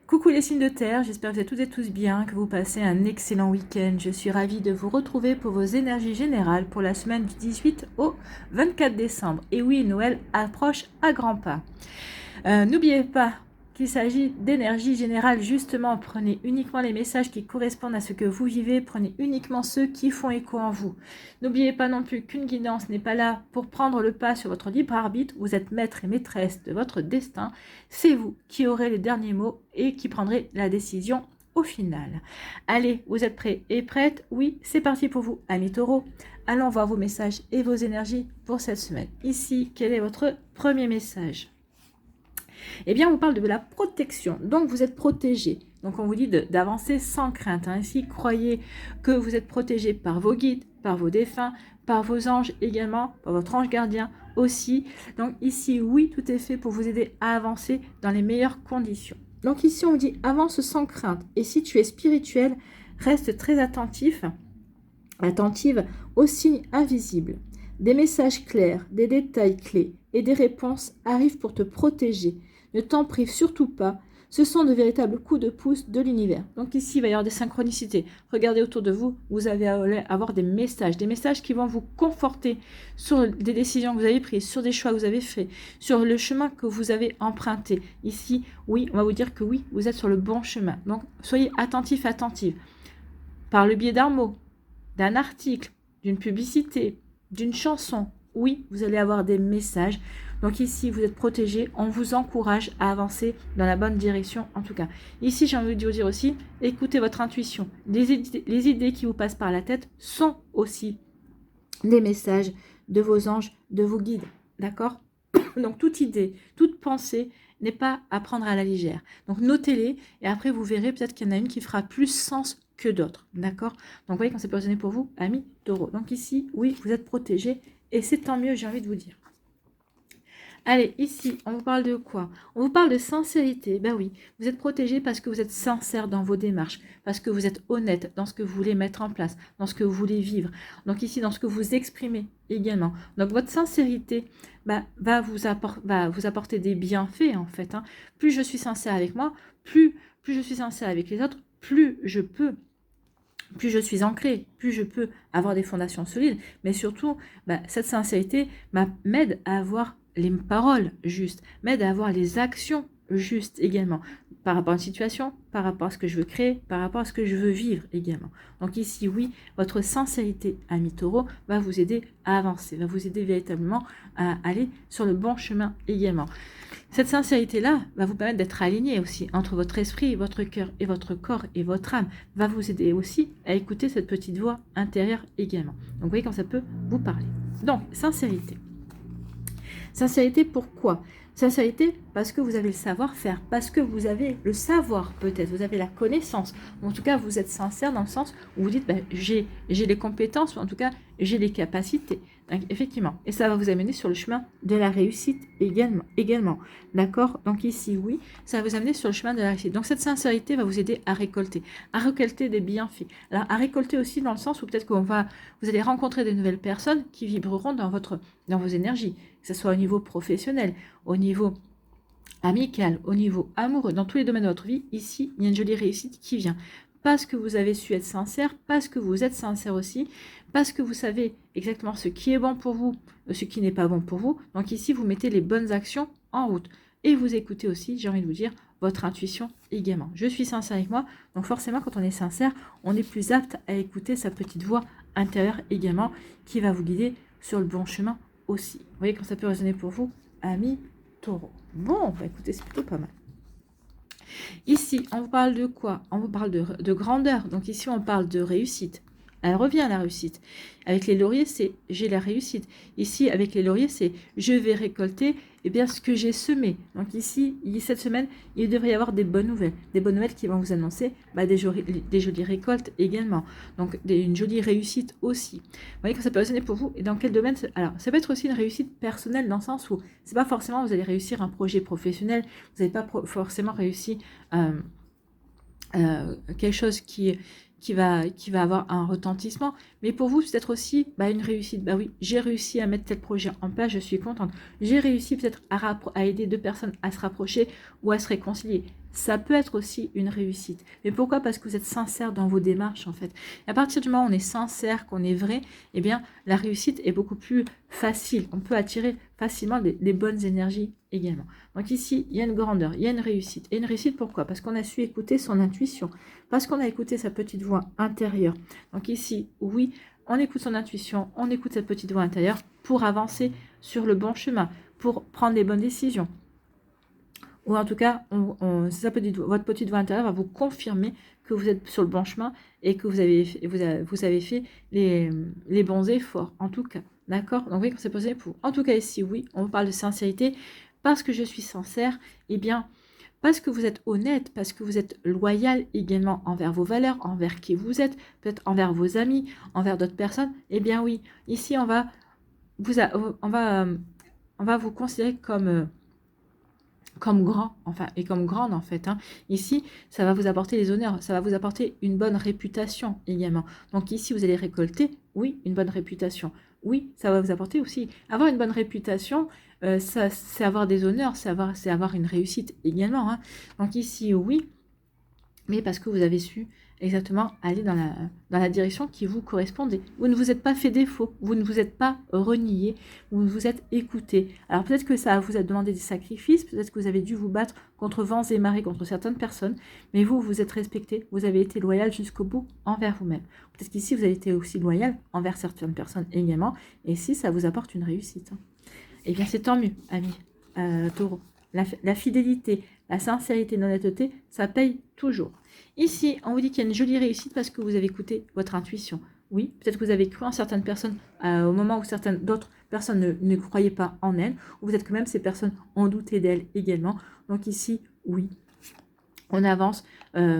Coucou les signes de terre, j'espère que vous êtes toutes et tous bien, que vous passez un excellent week-end. Je suis ravie de vous retrouver pour vos énergies générales pour la semaine du 18 au 24 décembre. Et oui, Noël approche à grands pas. N'oubliez pas qu'il s'agit d'énergie générale, justement, prenez uniquement les messages qui correspondent à ce que vous vivez, prenez uniquement ceux qui font écho en vous. N'oubliez pas non plus qu'une guidance n'est pas là pour prendre le pas sur votre libre arbitre, vous êtes maître et maîtresse de votre destin, c'est vous qui aurez les derniers mots et qui prendrez la décision au final. Allez, vous êtes prêts et prêtes? Oui, c'est parti pour vous, amis taureaux. Allons voir vos messages et vos énergies pour cette semaine. Ici, quel est votre premier message? Eh bien, on vous parle de la protection. Donc, vous êtes protégé. Donc, on vous dit d'avancer sans crainte. Ainsi, croyez que vous êtes protégé par vos guides, par vos défunts, par vos anges également, par votre ange gardien aussi. Donc, ici, oui, tout est fait pour vous aider à avancer dans les meilleures conditions. Donc, ici, on vous dit avance sans crainte. Et si tu es spirituel, reste très attentive aux signes invisibles. Des messages clairs, des détails clés et des réponses arrivent pour te protéger. Ne t'en prive surtout pas. Ce sont de véritables coups de pouce de l'univers. Donc ici, il va y avoir des synchronicités. Regardez autour de vous, vous allez avoir des messages qui vont vous conforter sur des décisions que vous avez prises, sur des choix que vous avez faits, sur le chemin que vous avez emprunté. Ici, oui, on va vous dire que oui, vous êtes sur le bon chemin. Donc, soyez attentifs, attentives. Par le biais d'un mot, d'un article, d'une publicité, d'une chanson, oui, vous allez avoir des messages. Donc ici, vous êtes protégé. On vous encourage à avancer dans la bonne direction, en tout cas. Ici, j'ai envie de vous dire aussi, écoutez votre intuition. Les idées qui vous passent par la tête sont aussi des messages de vos anges, de vos guides. D'accord? Donc toute idée, toute pensée n'est pas à prendre à la légère. Donc notez-les et après vous verrez peut-être qu'il y en a une qui fera plus sens que d'autres. D'accord? Donc vous voyez quand c'est positionné pour vous, amis taureaux. Donc ici, oui, vous êtes protégés et c'est tant mieux, j'ai envie de vous dire. Allez, ici, on vous parle de quoi? On vous parle de sincérité. Ben oui, vous êtes protégé parce que vous êtes sincère dans vos démarches, parce que vous êtes honnête dans ce que vous voulez mettre en place, dans ce que vous voulez vivre. Donc ici, dans ce que vous exprimez également. Donc votre sincérité va vous apporter des bienfaits en fait. Plus je suis sincère avec moi, plus je suis sincère avec les autres, plus je suis ancrée, plus je peux avoir des fondations solides, mais surtout, cette sincérité m'aide à avoir les paroles justes, m'aide à avoir les actions justes également, par rapport à une situation, par rapport à ce que je veux créer, par rapport à ce que je veux vivre également. Donc ici, oui, votre sincérité, ami taureau, va vous aider à avancer, va vous aider véritablement à aller sur le bon chemin également. Cette sincérité-là va vous permettre d'être aligné aussi entre votre esprit, votre cœur et votre corps et votre âme, va vous aider aussi à écouter cette petite voix intérieure également. Donc vous voyez comme ça peut vous parler. Donc, sincérité. Sincérité, pourquoi? Sincérité, parce que vous avez le savoir-faire, parce que vous avez le savoir peut-être, vous avez la connaissance. En tout cas, vous êtes sincère dans le sens où vous dites, j'ai les compétences, ou en tout cas, j'ai les capacités. Donc, effectivement, et ça va vous amener sur le chemin de la réussite également. D'accord? Donc ici, oui, ça va vous amener sur le chemin de la réussite. Donc cette sincérité va vous aider à récolter des bienfaits. Alors, à récolter aussi dans le sens où peut-être vous allez rencontrer de nouvelles personnes qui vibreront dans vos énergies, que ce soit au niveau professionnel, au niveau amical, au niveau amoureux, dans tous les domaines de votre vie. Ici, il y a une jolie réussite qui vient. Parce que vous avez su être sincère, parce que vous êtes sincère aussi, parce que vous savez exactement ce qui est bon pour vous, ce qui n'est pas bon pour vous. Donc ici, vous mettez les bonnes actions en route. Et vous écoutez aussi, j'ai envie de vous dire, votre intuition également. Je suis sincère avec moi, donc forcément, quand on est sincère, on est plus apte à écouter sa petite voix intérieure également, qui va vous guider sur le bon chemin aussi. Vous voyez quand ça peut résonner pour vous, amis taureaux. Bon, écoutez, c'est plutôt pas mal. Ici, on vous parle de quoi? On vous parle de grandeur. Donc ici, on parle de réussite. Elle revient à la réussite. Avec les lauriers, c'est j'ai la réussite. Ici, avec les lauriers, c'est je vais récolter ce que j'ai semé. Donc ici, cette semaine, il devrait y avoir des bonnes nouvelles qui vont vous annoncer des jolies récoltes également. Donc une jolie réussite aussi. Vous voyez que ça peut résonner pour vous. Et dans quel domaine? Alors, ça peut être aussi une réussite personnelle dans le sens où c'est pas forcément vous allez réussir un projet professionnel, vous n'avez pas forcément réussi quelque chose qui va avoir un retentissement, mais pour vous, c'est peut-être aussi une réussite. Oui, j'ai réussi à mettre tel projet en place, je suis contente. J'ai réussi peut-être à aider deux personnes à se rapprocher ou à se réconcilier. ça peut être aussi une réussite. Mais pourquoi? Parce que vous êtes sincère dans vos démarches, en fait. Et à partir du moment où on est sincère, qu'on est vrai, eh bien, la réussite est beaucoup plus facile. On peut attirer facilement les bonnes énergies également. Donc ici, il y a une grandeur, il y a une réussite. Et une réussite, pourquoi? Parce qu'on a su écouter son intuition, parce qu'on a écouté sa petite voix intérieure. Donc ici, oui, on écoute son intuition, on écoute cette petite voix intérieure pour avancer sur le bon chemin, pour prendre les bonnes décisions. Ou en tout cas, votre petite voix intérieure va vous confirmer que vous êtes sur le bon chemin et que vous avez fait les bons efforts, en tout cas. D'accord? Donc oui, quand c'est posé pour. En tout cas, ici, oui, on vous parle de sincérité. Parce que je suis sincère, eh bien, parce que vous êtes honnête, parce que vous êtes loyal également envers vos valeurs, envers qui vous êtes, peut-être envers vos amis, envers d'autres personnes, eh bien oui, ici, on va vous considérer comme grand, enfin, et comme grande en fait. Hein. Ici, ça va vous apporter les honneurs, ça va vous apporter une bonne réputation également. Donc ici, vous allez récolter, oui, une bonne réputation. Oui, ça va vous apporter aussi. Avoir une bonne réputation, c'est avoir des honneurs, c'est avoir une réussite également. Hein. Donc ici, oui, mais parce que vous avez su exactement aller dans la direction qui vous correspondait. Vous ne vous êtes pas fait défaut, vous ne vous êtes pas renié, vous vous êtes écouté. Alors peut-être que ça vous a demandé des sacrifices, peut-être que vous avez dû vous battre contre vents et marées, contre certaines personnes, mais vous, vous êtes respecté, vous avez été loyal jusqu'au bout envers vous-même. Peut-être qu'ici, vous avez été aussi loyal envers certaines personnes également, et si ça vous apporte une réussite. Eh bien, c'est tant mieux, amis taureaux. La fidélité, la sincérité, l'honnêteté, ça paye toujours. Ici, on vous dit qu'il y a une jolie réussite parce que vous avez écouté votre intuition. Oui, peut-être que vous avez cru en certaines personnes au moment où certaines d'autres personnes ne croyaient pas en elles, ou peut-être que même ces personnes ont douté d'elles également. Donc ici, oui, on avance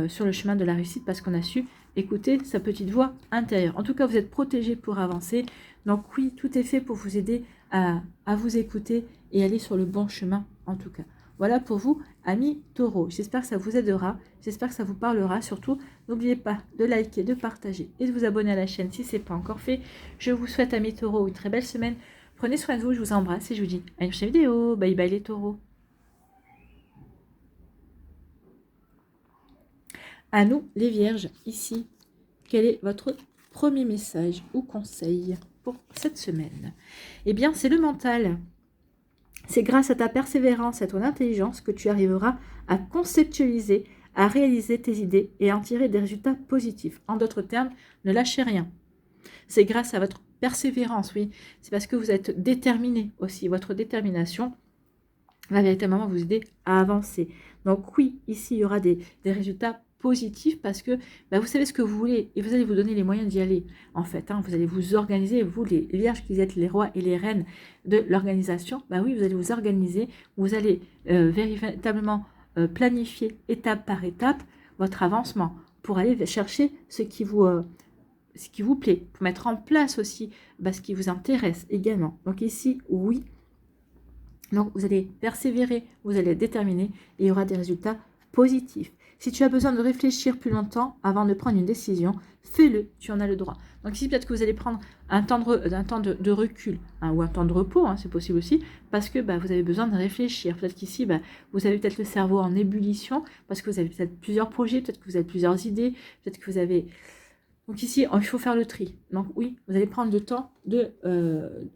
sur le chemin de la réussite parce qu'on a su écouter sa petite voix intérieure. En tout cas, vous êtes protégé pour avancer. Donc oui, tout est fait pour vous aider à vous écouter et aller sur le bon chemin en tout cas. Voilà pour vous, amis taureaux. J'espère que ça vous aidera, j'espère que ça vous parlera. Surtout, n'oubliez pas de liker, de partager et de vous abonner à la chaîne si ce n'est pas encore fait. Je vous souhaite, amis taureaux, une très belle semaine. Prenez soin de vous, je vous embrasse et je vous dis à une prochaine vidéo. Bye bye les taureaux. À nous, les vierges, ici, quel est votre premier message ou conseil pour cette semaine? Eh bien, c'est le mental. C'est grâce à ta persévérance et à ton intelligence que tu arriveras à conceptualiser, à réaliser tes idées et à en tirer des résultats positifs. En d'autres termes, ne lâchez rien. C'est grâce à votre persévérance, oui. C'est parce que vous êtes déterminé aussi. Votre détermination va véritablement vous aider à avancer. Donc oui, ici, il y aura des résultats positifs parce que vous savez ce que vous voulez et vous allez vous donner les moyens d'y aller. En fait, vous allez vous organiser, vous les vierges qui êtes les rois et les reines de l'organisation, oui, vous allez vous organiser, vous allez véritablement planifier étape par étape votre avancement pour aller chercher ce qui vous plaît, pour mettre en place aussi ce qui vous intéresse également. Donc ici, oui. Donc, vous allez persévérer, vous allez être déterminé et il y aura des résultats positifs. Si tu as besoin de réfléchir plus longtemps avant de prendre une décision, fais-le, tu en as le droit. Donc ici, peut-être que vous allez prendre un temps de recul ou un temps de repos, c'est possible aussi, parce que vous avez besoin de réfléchir. Peut-être qu'ici, vous avez peut-être le cerveau en ébullition, parce que vous avez peut-être plusieurs projets, peut-être que vous avez plusieurs idées, peut-être que vous avez... Donc ici, il faut faire le tri. Donc oui, vous allez prendre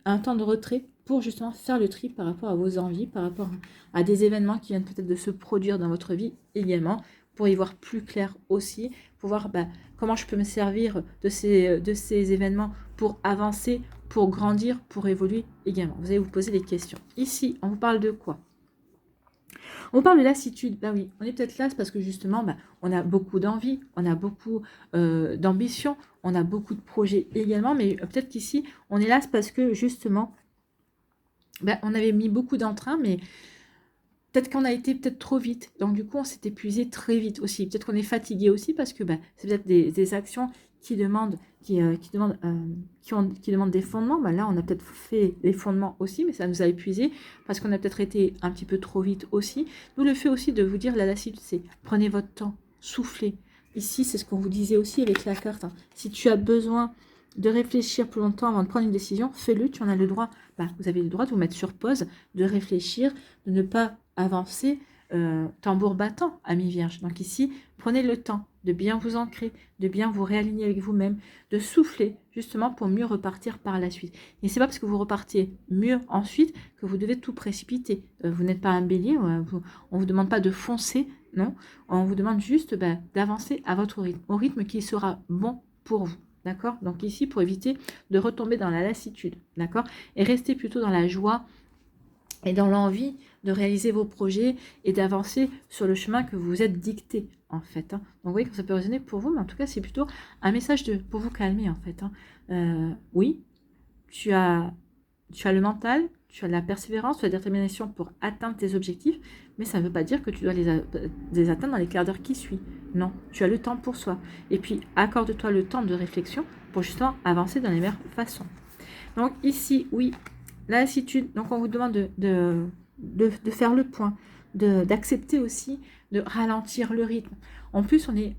un temps de retrait pour justement faire le tri par rapport à vos envies, par rapport à des événements qui viennent peut-être de se produire dans votre vie également, pour y voir plus clair aussi, pour voir comment je peux me servir de ces événements pour avancer, pour grandir, pour évoluer également. Vous allez vous poser des questions. Ici, on vous parle de quoi? On parle de lassitude. Oui, on est peut-être là parce que justement, on a beaucoup d'envie, on a beaucoup d'ambition, on a beaucoup de projets également, mais peut-être qu'ici, on est là parce que justement, on avait mis beaucoup d'entrain, mais peut-être qu'on a été trop vite. Donc du coup, on s'est épuisé très vite aussi. Peut-être qu'on est fatigué aussi parce que c'est peut-être des actions qui demandent des fondements. Là, on a peut-être fait les fondements aussi, mais ça nous a épuisé parce qu'on a peut-être été un petit peu trop vite aussi. Nous, le fait aussi de vous dire la lassitude, c'est prenez votre temps, soufflez. Ici, c'est ce qu'on vous disait aussi avec la carte. Si tu as besoin de réfléchir plus longtemps avant de prendre une décision, fais-le, tu en as le droit. Vous avez le droit de vous mettre sur pause, de réfléchir, de ne pas avancer tambour battant, amis vierges. Donc ici, prenez le temps de bien vous ancrer, de bien vous réaligner avec vous-même, de souffler justement pour mieux repartir par la suite. Et c'est pas parce que vous repartiez mieux ensuite que vous devez tout précipiter. Vous n'êtes pas un bélier, on vous demande pas de foncer, non. On vous demande juste d'avancer à votre rythme, au rythme qui sera bon pour vous. D'accord? Donc ici, pour éviter de retomber dans la lassitude, d'accord? Et rester plutôt dans la joie et dans l'envie de réaliser vos projets et d'avancer sur le chemin que vous êtes dicté, en fait. Hein. Donc vous voyez que ça peut résonner pour vous, mais en tout cas, c'est plutôt un message pour vous calmer, en fait. Hein. Oui, tu as le mental, tu as la persévérance, tu as la détermination pour atteindre tes objectifs, mais ça ne veut pas dire que tu dois les atteindre dans les quarts d'heure qui suivent. Non, tu as le temps pour soi. Et puis, accorde-toi le temps de réflexion pour justement avancer dans les meilleures façons. Donc ici, oui, la lassitude, donc on vous demande de faire le point, d'accepter aussi, de ralentir le rythme. En plus, on est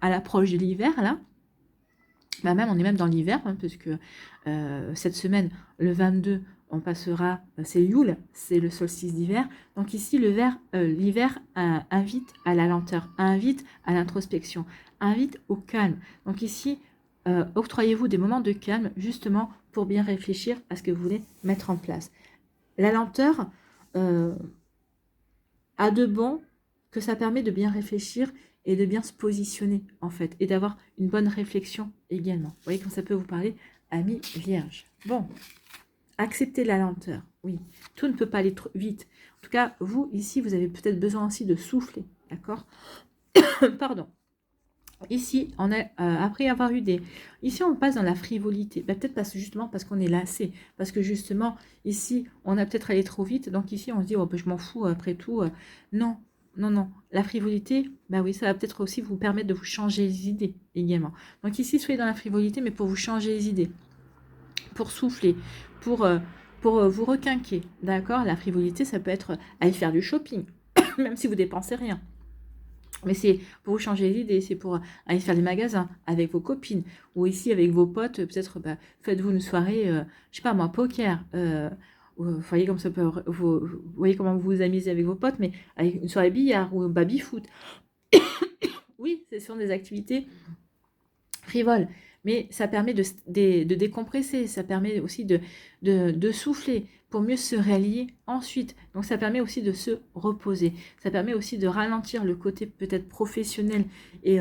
à l'approche de l'hiver, là. Bah même, on est même dans l'hiver, hein, puisque cette semaine, le 22, on passera, c'est Yule, c'est le solstice d'hiver. Donc ici, l'hiver invite à la lenteur, invite à l'introspection, invite au calme. Donc ici, octroyez-vous des moments de calme, justement, pour bien réfléchir à ce que vous voulez mettre en place. La lenteur a de bon que ça permet de bien réfléchir et de bien se positionner, en fait, et d'avoir une bonne réflexion également. Vous voyez comme ça peut vous parler, amis vierges. Bon, acceptez la lenteur, oui. Tout ne peut pas aller trop vite. En tout cas, vous, ici, vous avez peut-être besoin aussi de souffler, d'accord? Pardon. Ici, on est, après avoir eu des... Ici, on passe dans la frivolité. Ben, peut-être justement parce qu'on est lassé. Parce que justement, ici, on a peut-être allé trop vite. Donc ici, on se dit, oh, ben, je m'en fous, après tout. Non, non, non. La frivolité, ben oui, ça va peut-être aussi vous permettre de vous changer les idées également. Donc ici, soyez dans la frivolité, mais pour vous changer les idées. Pour souffler. Pour vous requinquer. D'accord? La frivolité, ça peut être aller faire du shopping. Même si vous dépensez rien. Mais c'est pour vous changer les idées, c'est pour aller faire des magasins avec vos copines ou ici avec vos potes. Peut-être faites-vous une soirée, je sais pas moi, poker. Vous voyez comme ça peut, vous voyez comment vous vous amusez avec vos potes, mais avec une soirée billard ou baby-foot. Oui, ce sont des activités frivoles, mais ça permet de décompresser, ça permet aussi de souffler pour mieux se réaligner ensuite. Donc ça permet aussi de se reposer, ça permet aussi de ralentir le côté peut-être professionnel et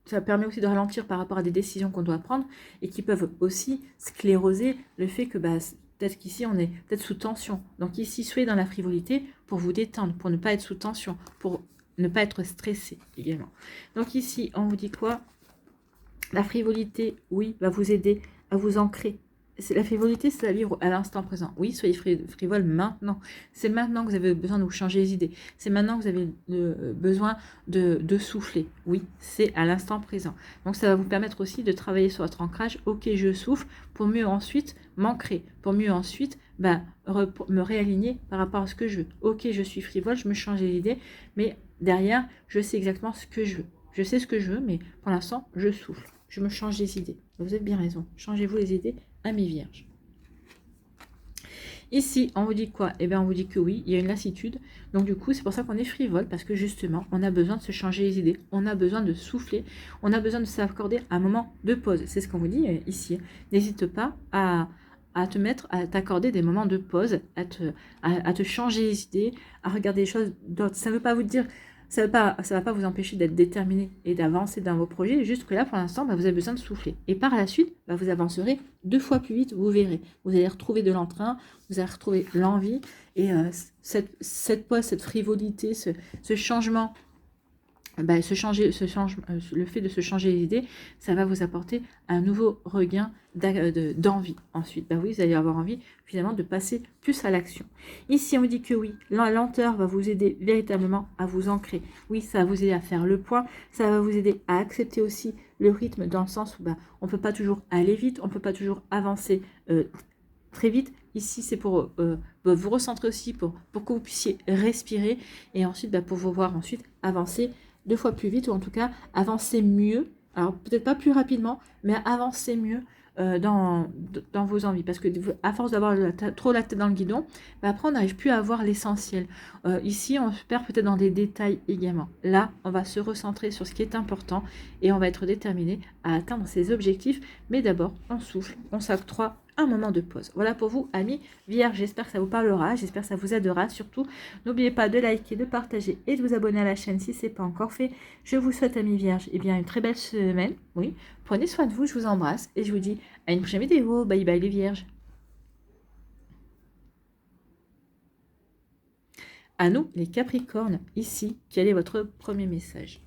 ça permet aussi de ralentir par rapport à des décisions qu'on doit prendre et qui peuvent aussi scléroser le fait que peut-être qu'ici on est peut-être sous tension. Donc ici, soyez dans la frivolité pour vous détendre, pour ne pas être sous tension, pour ne pas être stressé également. Donc ici, on vous dit quoi? La frivolité, oui, va vous aider à vous ancrer. La frivolité, c'est à vivre à l'instant présent. Oui, soyez frivole maintenant. C'est maintenant que vous avez besoin de vous changer les idées. C'est maintenant que vous avez besoin de souffler. Oui, c'est à l'instant présent. Donc ça va vous permettre aussi de travailler sur votre ancrage. Ok, je souffle, pour mieux ensuite m'ancrer. Pour mieux ensuite me réaligner par rapport à ce que je veux. Ok, je suis frivole, je me change les idées, mais derrière, je sais exactement ce que je veux. Je sais ce que je veux, mais pour l'instant, je souffle. Je me change les idées. Vous avez bien raison. Changez-vous les idées, amis vierges. Ici, on vous dit quoi? Eh bien, on vous dit que oui, il y a une lassitude. Donc, du coup, c'est pour ça qu'on est frivole, parce que justement, on a besoin de se changer les idées. On a besoin de souffler. On a besoin de s'accorder un moment de pause. C'est ce qu'on vous dit ici. N'hésite pas à t'accorder des moments de pause, à te changer les idées, à regarder les choses d'autres. Ça ne veut pas vous dire... Ça va pas vous empêcher d'être déterminé et d'avancer dans vos projets. Juste que là, pour l'instant, vous avez besoin de souffler. Et par la suite, vous avancerez 2 fois plus vite, vous verrez. Vous allez retrouver de l'entrain, vous allez retrouver l'envie. Et cette pause, cette frivolité, ce changement, le fait de se changer les idées, ça va vous apporter un nouveau regain d'envie. Ensuite, oui, vous allez avoir envie finalement de passer plus à l'action. Ici, on dit que oui, la lenteur va vous aider véritablement à vous ancrer. Oui, ça va vous aider à faire le point, ça va vous aider à accepter aussi le rythme dans le sens où on ne peut pas toujours aller vite, on ne peut pas toujours avancer très vite. Ici, c'est pour vous recentrer aussi, pour que vous puissiez respirer et ensuite pour vous voir ensuite avancer 2 fois plus vite ou en tout cas avancer mieux. Alors peut-être pas plus rapidement, mais avancer mieux dans vos envies. Parce que à force d'avoir trop la tête dans le guidon, bah après on n'arrive plus à voir l'essentiel. Ici, on se perd peut-être dans des détails également. Là, on va se recentrer sur ce qui est important et on va être déterminé à atteindre ses objectifs. Mais d'abord, on souffle, on s'octroie un moment de pause. Voilà pour vous, amis Vierge. J'espère que ça vous parlera, j'espère que ça vous aidera. Surtout, n'oubliez pas de liker, de partager et de vous abonner à la chaîne si ce n'est pas encore fait. Je vous souhaite, amis Vierge, une très belle semaine. Oui, prenez soin de vous, je vous embrasse et je vous dis à une prochaine vidéo. Bye bye les Vierges. À nous, les Capricornes, ici, quel est votre premier message?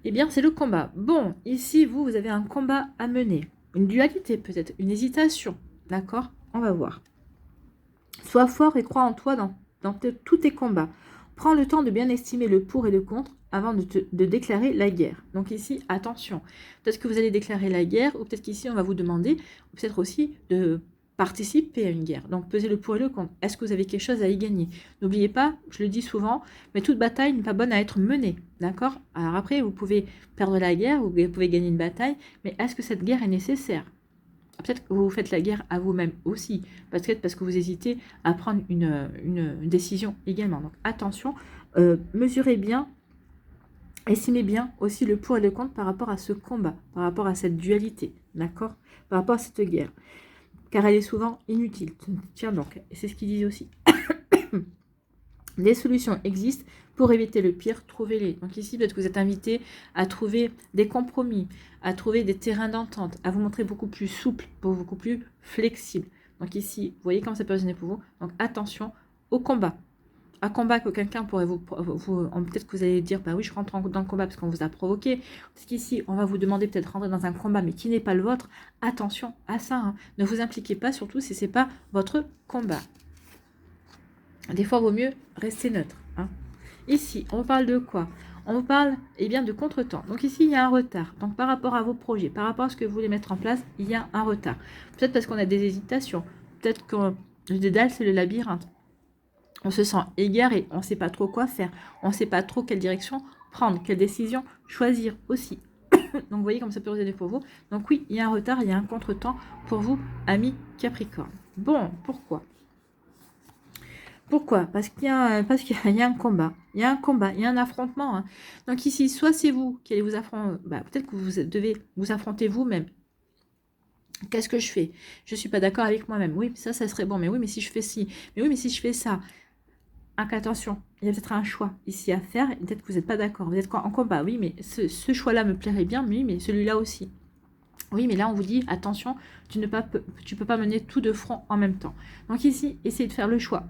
C'est le combat. Bon, ici, vous avez un combat à mener. Une dualité peut-être, une hésitation. D'accord? On va voir. Sois fort et crois en toi dans tous tes combats. Prends le temps de bien estimer le pour et le contre avant de déclarer la guerre. Donc ici, attention. Peut-être que vous allez déclarer la guerre, ou peut-être qu'ici, on va vous demander, peut-être aussi de participer à une guerre. Donc, pesez le pour et le contre. Est-ce que vous avez quelque chose à y gagner? N'oubliez pas, je le dis souvent, mais toute bataille n'est pas bonne à être menée. D'accord? Alors après, vous pouvez perdre la guerre, vous pouvez gagner une bataille, mais est-ce que cette guerre est nécessaire? Peut-être que vous faites la guerre à vous-même aussi, peut-être parce que vous hésitez à prendre une décision également. Donc attention, mesurez bien, estimez bien aussi le pour et le contre par rapport à ce combat, par rapport à cette dualité, d'accord? Par rapport à cette guerre. Car elle est souvent inutile. Tiens donc, c'est ce qu'il dit aussi. Des solutions existent pour éviter le pire, trouvez-les. Donc ici, peut-être que vous êtes invité à trouver des compromis, à trouver des terrains d'entente, à vous montrer beaucoup plus souple, beaucoup plus flexible. Donc ici, vous voyez comment ça peut résonner pour vous. Donc attention au combat. Un combat que quelqu'un pourrait peut-être que vous allez dire, bah oui, je rentre dans le combat parce qu'on vous a provoqué. Parce qu'ici, on va vous demander peut-être de rentrer dans un combat, mais qui n'est pas le vôtre. Attention à ça. Hein. Ne vous impliquez pas, surtout si ce n'est pas votre combat. Des fois, il vaut mieux rester neutre. Hein. Ici, on parle de quoi? On parle de contretemps. Donc ici, il y a un retard. Donc par rapport à vos projets, par rapport à ce que vous voulez mettre en place, il y a un retard. Peut-être parce qu'on a des hésitations. Peut-être que le dédale, c'est le labyrinthe. On se sent égaré, on ne sait pas trop quoi faire, on ne sait pas trop quelle direction prendre, quelle décision choisir aussi. Donc vous voyez comme ça peut résonner pour vous. Donc oui, il y a un retard, il y a un contretemps pour vous, amis Capricorne. Bon, pourquoi? Pourquoi? Parce qu'il y a un combat. Il y a un combat, il y a un affrontement. Hein. Donc ici, soit c'est vous qui allez vous affronter, peut-être que vous devez vous affronter vous-même. Qu'est-ce que je fais? Je ne suis pas d'accord avec moi-même. Oui, ça serait bon. Mais oui, mais si je fais ci. Mais oui, mais si je fais ça. Attention, il y a peut-être un choix ici à faire. Peut-être que vous n'êtes pas d'accord. Vous êtes en combat. Oui, mais ce choix-là me plairait bien. Oui, mais celui-là aussi. Oui, mais là, on vous dit, attention, tu ne peux pas mener tout de front en même temps. Donc ici, essayez de faire le choix.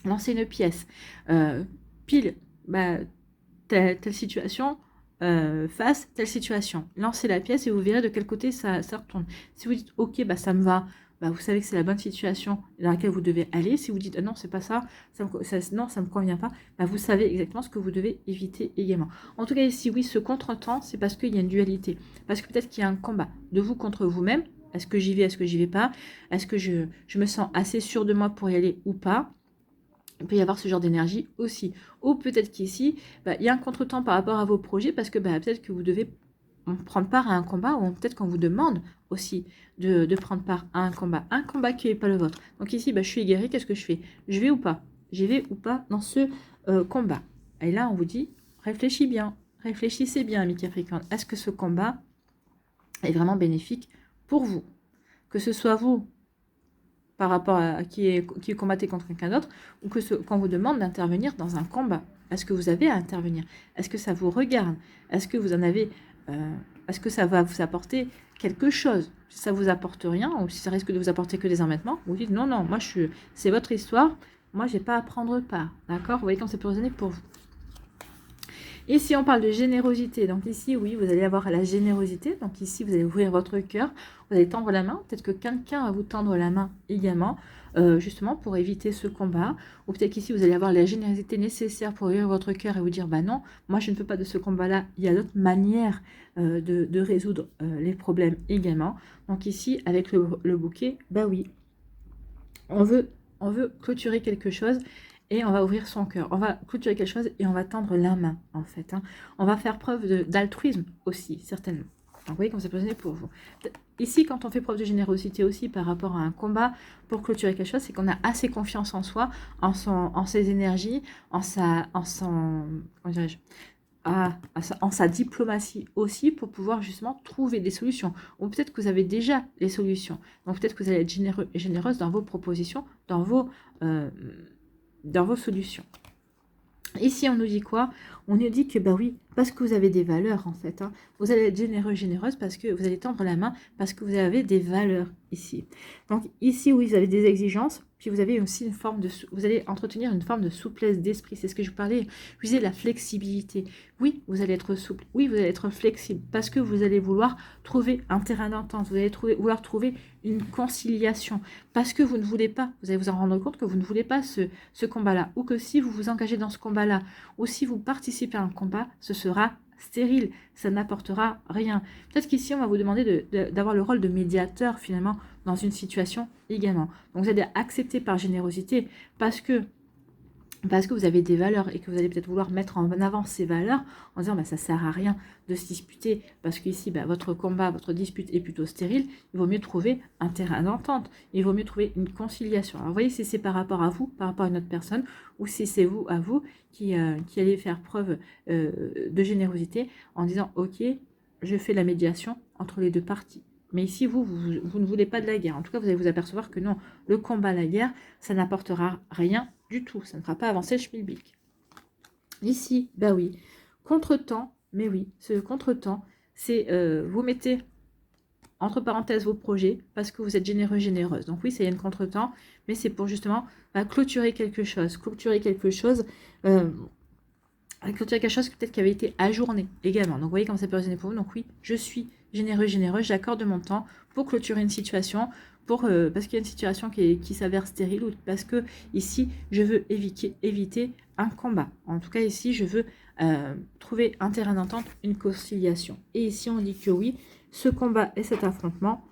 Lancez une pièce. Pile, telle situation, face, telle situation. Lancez la pièce et vous verrez de quel côté ça retourne. Si vous dites, ok, ça me va, vous savez que c'est la bonne situation dans laquelle vous devez aller. Si vous dites, non, c'est pas ça, non, ça me convient pas, vous savez exactement ce que vous devez éviter également. En tout cas, ici, oui, ce contretemps, c'est parce qu'il y a une dualité. Parce que peut-être qu'il y a un combat de vous contre vous-même. Est-ce que j'y vais, est-ce que j'y vais pas? Est-ce que je me sens assez sûre de moi pour y aller ou pas? Il peut y avoir ce genre d'énergie aussi. Ou peut-être qu'ici, il y a un contretemps par rapport à vos projets parce que peut-être que vous devez prendre part à un combat ou peut-être qu'on vous demande aussi de prendre part à un combat qui n'est pas le vôtre. Donc ici, je suis égarée, qu'est-ce que je fais? Je vais ou pas? J'y vais ou pas dans ce combat? Et là, on vous dit, réfléchis bien, réfléchissez bien, amis Capricorne. Est-ce que ce combat est vraiment bénéfique pour vous? Que ce soit vous, par rapport à qui combattez contre quelqu'un d'autre, ou qu'on vous demande d'intervenir dans un combat. Est-ce que vous avez à intervenir? Est-ce que ça vous regarde? Est-ce que vous en avez... est-ce que ça va vous apporter quelque chose? Si ça vous apporte rien, ou si ça risque de vous apporter que des embêtements, vous dites non, moi c'est votre histoire, moi j'ai pas à prendre part. D'accord? Vous voyez quand ça peut résonner pour vous. Ici, on parle de générosité. Donc ici, oui, vous allez avoir la générosité. Donc ici, vous allez ouvrir votre cœur, vous allez tendre la main. Peut-être que quelqu'un va vous tendre la main également, justement pour éviter ce combat. Ou peut-être qu'ici, vous allez avoir la générosité nécessaire pour ouvrir votre cœur et vous dire, non, moi je ne peux pas de ce combat-là. Il y a d'autres manières de résoudre les problèmes également. Donc ici, avec le bouquet, oui, on veut clôturer quelque chose. Et on va ouvrir son cœur, on va clôturer quelque chose et on va tendre la main, en fait. Hein. On va faire preuve d'altruisme aussi, certainement. Donc, vous voyez comment ça peut donner pour vous. Ici, quand on fait preuve de générosité aussi par rapport à un combat pour clôturer quelque chose, c'est qu'on a assez confiance en soi, en ses énergies, en sa diplomatie aussi pour pouvoir justement trouver des solutions. Ou peut-être que vous avez déjà les solutions. Donc peut-être que vous allez être généreux et généreuse dans vos propositions, dans vos solutions. Ici, on nous dit quoi? On nous dit que, bah oui, parce que vous avez des valeurs, en fait. Hein. Vous allez être généreux, généreuse, parce que vous allez tendre la main, parce que vous avez des valeurs ici. Donc, ici, oui, vous avez des exigences, puis vous avez aussi une forme de... Vous allez entretenir une forme de souplesse d'esprit. C'est ce que je vous parlais. Je disais la flexibilité. Oui, vous allez être souple. Oui, vous allez être flexible, parce que vous allez vouloir trouver un terrain d'entente. Vous allez vouloir trouver une conciliation, parce que vous ne voulez pas, vous allez vous en rendre compte que vous ne voulez pas ce combat-là, ou que si vous vous engagez dans ce combat-là, ou si vous participez à un combat, ce sera stérile, ça n'apportera rien. Peut-être qu'ici, on va vous demander d'avoir le rôle de médiateur, finalement, dans une situation également. Donc, vous allez accepter par générosité, parce que vous avez des valeurs et que vous allez peut-être vouloir mettre en avant ces valeurs en disant bah, ça ne sert à rien de se disputer parce qu'ici bah, votre combat, votre dispute est plutôt stérile, il vaut mieux trouver un terrain d'entente, il vaut mieux trouver une conciliation. Alors vous voyez si c'est par rapport à vous, par rapport à une autre personne ou si c'est vous à vous qui allez faire preuve de générosité en disant ok, je fais la médiation entre les deux parties. Mais ici, vous ne voulez pas de la guerre. En tout cas, vous allez vous apercevoir que non, le combat, la guerre, ça n'apportera rien du tout. Ça ne fera pas avancer le schmilblick. Ici, bah oui, contretemps, mais oui, ce contretemps, c'est vous mettez entre parenthèses vos projets parce que vous êtes généreux, généreuse. Donc oui, ça y a une contretemps, mais c'est pour justement clôturer quelque chose. Clôturer quelque chose peut-être qui avait été ajourné également. Donc vous voyez comment ça peut résonner pour vous. Donc oui, je suis généreux, généreuse, j'accorde mon temps pour clôturer une situation, parce qu'il y a une situation qui s'avère stérile ou parce que ici, je veux éviter un combat. En tout cas, ici, je veux trouver un terrain d'entente, une conciliation. Et ici, on dit que oui, ce combat et cet affrontement,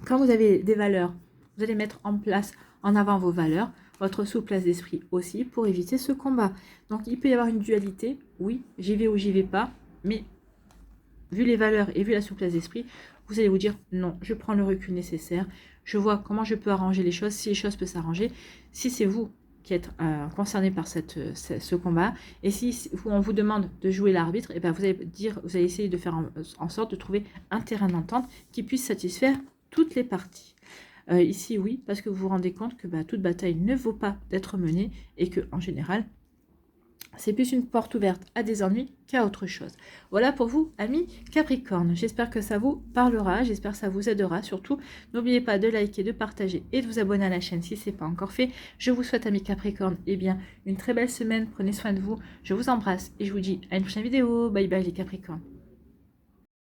quand vous avez des valeurs, vous allez mettre en avant vos valeurs, votre souplesse d'esprit aussi pour éviter ce combat. Donc il peut y avoir une dualité, oui, j'y vais ou j'y vais pas, mais vu les valeurs et vu la souplesse d'esprit, vous allez vous dire non, je prends le recul nécessaire, je vois comment je peux arranger les choses, si les choses peuvent s'arranger, si c'est vous qui êtes concerné par ce combat, et si on vous demande de jouer l'arbitre, et ben vous allez essayer de faire en sorte de trouver un terrain d'entente qui puisse satisfaire toutes les parties. Ici, oui, parce que vous vous rendez compte que toute bataille ne vaut pas d'être menée et que en général, c'est plus une porte ouverte à des ennuis qu'à autre chose. Voilà pour vous, amis Capricorne. J'espère que ça vous parlera, j'espère que ça vous aidera. Surtout, n'oubliez pas de liker, de partager et de vous abonner à la chaîne si ce n'est pas encore fait. Je vous souhaite, amis Capricorne, une très belle semaine. Prenez soin de vous. Je vous embrasse et je vous dis à une prochaine vidéo. Bye bye les Capricornes.